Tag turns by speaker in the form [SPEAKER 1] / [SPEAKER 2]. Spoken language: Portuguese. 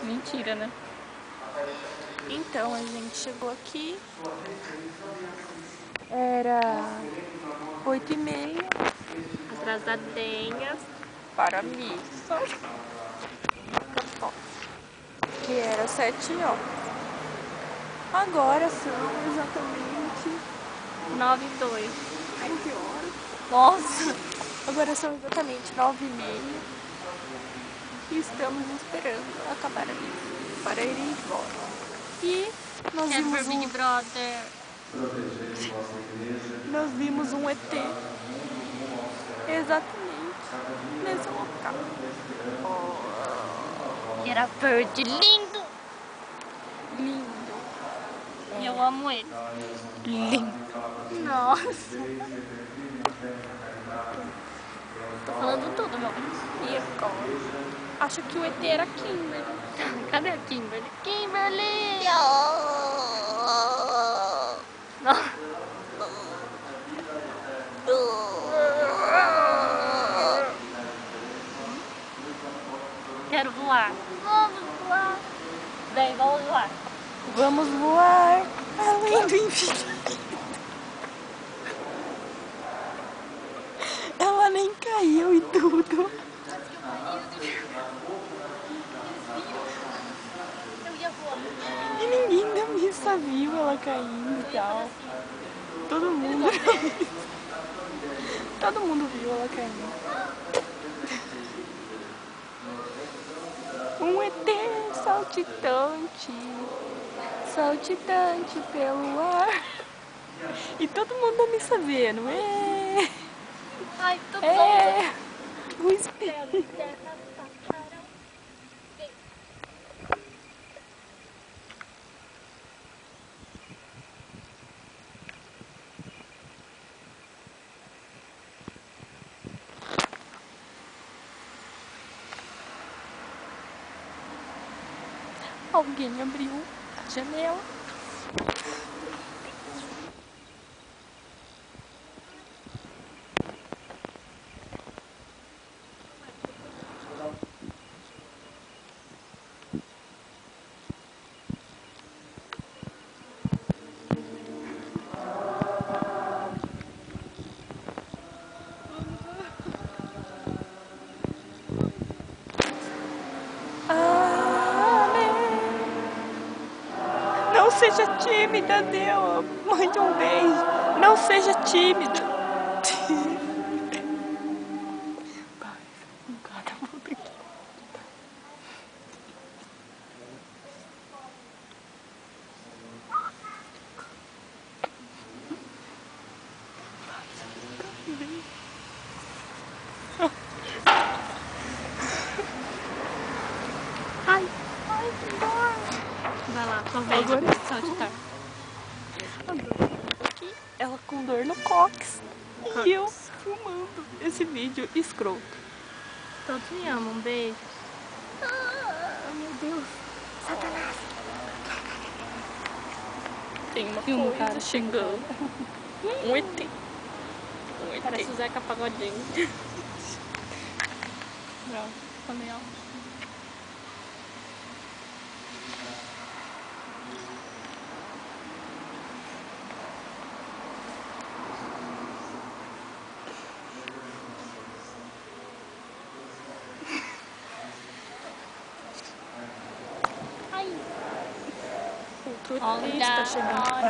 [SPEAKER 1] Mentira, né?
[SPEAKER 2] Então, a gente chegou aqui, era 8h30,
[SPEAKER 1] Atrasadinhas.
[SPEAKER 2] para a missa, que era 7h. Agora são exatamente
[SPEAKER 1] 9h02.
[SPEAKER 2] Ai, que hora? Nossa! Agora são exatamente 9h30 e estamos esperando acabar a missa para ir embora. E nós
[SPEAKER 1] Quero ver
[SPEAKER 2] vimos
[SPEAKER 1] Big Brother.
[SPEAKER 2] Nós vimos um ET exatamente nesse local.
[SPEAKER 1] Que era verde, lindo.
[SPEAKER 2] Lindo.
[SPEAKER 1] E eu amo ele.
[SPEAKER 2] Lindo.
[SPEAKER 1] Nossa. Tô falando tudo, meu.
[SPEAKER 2] E agora? Acho que o ET era Kimberly.
[SPEAKER 1] Cadê a Kimberly? Kimberly! Não. Quero voar. Vamos voar. Vem, vamos voar.
[SPEAKER 2] Vamos voar além do infinito. Ela nem caiu e tudo.
[SPEAKER 1] Eu ia voar.
[SPEAKER 2] E ninguém da missa viu ela caindo e tal. Todo mundo. Todo mundo viu ela caindo. Um ET saltitante, saltitante pelo ar. E todo mundo da missa vendo.
[SPEAKER 1] Ai, tô
[SPEAKER 2] O espelho. Alguém abriu a janela. Não seja tímida, Deus. Mande um beijo. Não seja tímida.
[SPEAKER 1] Ai, que dor. Vai lá, tua vez.
[SPEAKER 2] Agora
[SPEAKER 1] Saltitar.
[SPEAKER 2] aqui, ela com dor no cox. E eu filmando esse vídeo escroto.
[SPEAKER 1] Todos me amam. Beijo.
[SPEAKER 2] Meu Deus. Satanás. Tem uma
[SPEAKER 1] Filma,
[SPEAKER 2] coisa
[SPEAKER 1] cara,
[SPEAKER 2] chegando. Um ET. Um ET.
[SPEAKER 1] Parece o Zeca Pagodinho.
[SPEAKER 2] Bravo. Falei alto.
[SPEAKER 1] Ai.
[SPEAKER 2] Outro ET está chegando.